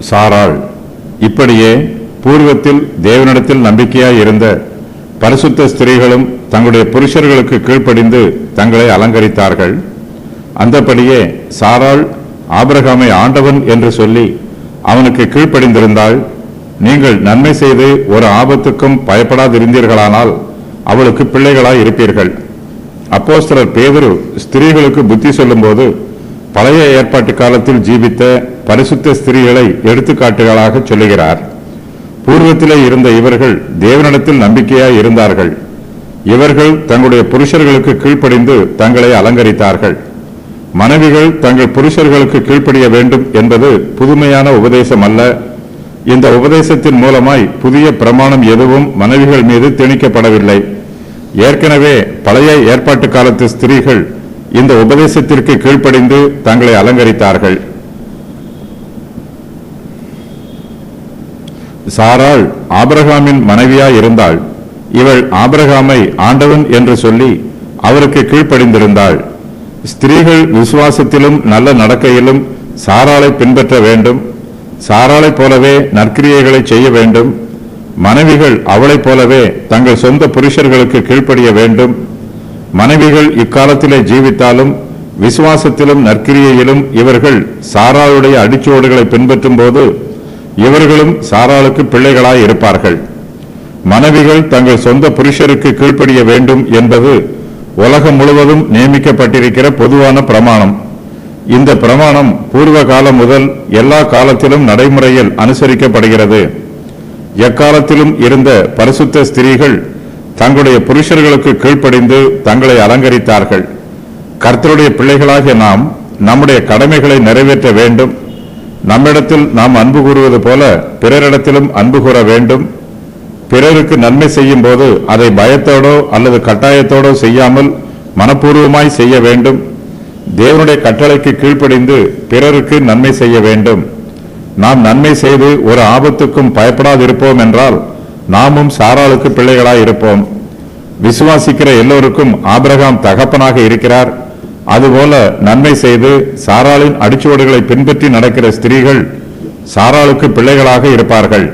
சாராள் இப்படியே பூர்வத்தில் தேவனிடத்தில் நம்பிக்கையாய் இருந்த பரிசுத்த ஸ்திரீகளும் தங்களுடைய புருஷர்களுக்கு கீழ்ப்படிந்து தங்களை அலங்கரித்தார்கள். அந்தபடியே சாராள் ஆபிரகாமை ஆண்டவன் என்று சொல்லி அவனுக்கு கீழ்ப்படிந்திருந்தாள். நீங்கள் நன்மை செய்து ஒரு ஆபத்துக்கும் பயப்படாதிருந்தீர்களானால் அவளுக்கு பிள்ளைகளாய் இருப்பீர்கள். அப்போஸ்தலர் பேதுரு ஸ்திரீகளுக்கு புத்தி சொல்லும் போது பழைய ஏற்பாட்டு காலத்தில் ஜீவித்த பரிசுத்த ஸ்திரீகளை எடுத்துக்காட்டுகளாக சொல்லுகிறார். பூர்வத்திலே இருந்த இவர்கள் தேவனிடத்தில் நம்பிக்கையாய் இருந்தார்கள். இவர்கள் தங்களுடைய புருஷர்களுக்கு கீழ்ப்படிந்து தங்களை அலங்கரித்தார்கள். மனைவிகள் தங்கள் புருஷர்களுக்கு கீழ்ப்படிய வேண்டும் என்பது புதுமையான உபதேசம் அல்ல. இந்த உபதேசத்தின் மூலமாய் புதிய பிரமாணம் எதுவும் மனைவிகள் மீது திணிக்கப்படவில்லை. ஏற்கனவே பழைய ஏற்பாட்டு காலத்து ஸ்திரீகள் இந்த உபதேசத்திற்கு கீழ்ப்படிந்து தங்களை அலங்கரித்தார்கள். சாராள் ஆபிரகாமின் மனைவியாய் இருந்தாள். இவள் ஆபிரகாமை ஆண்டவன் என்று சொல்லி அவருக்கு கீழ்ப்படிந்திருந்தாள். ஸ்திரீகள் விசுவாசத்திலும் நல்ல நடக்கையிலும் சாராளை பின்பற்ற வேண்டும். சாராளை போலவே நற்கிரியைகளை செய்ய வேண்டும். மனைவிகள் அவளைப் போலவே தங்கள் சொந்த புருஷர்களுக்கு கீழ்ப்படிய வேண்டும். மனைவிகள் இக்காலத்திலே ஜீவித்தாலும் விசுவாசத்திலும் நற்கிரியையிலும் இவர்கள் சாராளுடைய அடிச்சுவடுகளை பின்பற்றும் போது இவர்களும் சாராளுக்கு பிள்ளைகளாய் இருப்பார்கள். மனைவிகள் தங்கள் சொந்த புருஷருக்கு கீழ்ப்படிய வேண்டும் என்பது உலகம் முழுவதும் நியமிக்கப்பட்டிருக்கிற பொதுவான பிரமாணம். இந்த பிரமாணம் பூர்வ காலம் முதல் எல்லா காலத்திலும் நடைமுறையில் அனுசரிக்கப்படுகிறது. எக்காலத்திலும் இருந்த பரிசுத்த ஸ்திரீகள் தங்களுடைய புருஷர்களுக்கு கீழ்ப்படிந்து தங்களை அலங்கரித்தார்கள். கர்த்தருடைய பிள்ளைகளாகிய நாம் நம்முடைய கடமைகளை நிறைவேற்ற வேண்டும். நம்மிடத்தில் நாம் அன்பு கூறுவது போல பிறரிடத்திலும் அன்பு கூற வேண்டும். பிறருக்கு நன்மை செய்யும் போது அதை பயத்தோடோ அல்லது கட்டாயத்தோடோ செய்யாமல் மனப்பூர்வமாய் செய்ய வேண்டும். தேவனுடைய கட்டளைக்கு கீழ்ப்படிந்து பிறருக்கு நன்மை செய்ய வேண்டும். நாம் நன்மை செய்து ஒரு ஆபத்துக்கும் பயப்படாதிருப்போம் என்றால் நாமும் சாராளுக்கு பிள்ளைகளாய் இருப்போம். விசுவாசிக்கிற எல்லோருக்கும் ஆபிரகாம் தகப்பனாக இருக்கிறார். அதுபோல நன்மை செய்து சாராளின் அடிச்சுவடுகளை பின்பற்றி நடக்கிற ஸ்திரீகள் சாராளுக்கு பிள்ளைகளாக இருப்பார்கள்.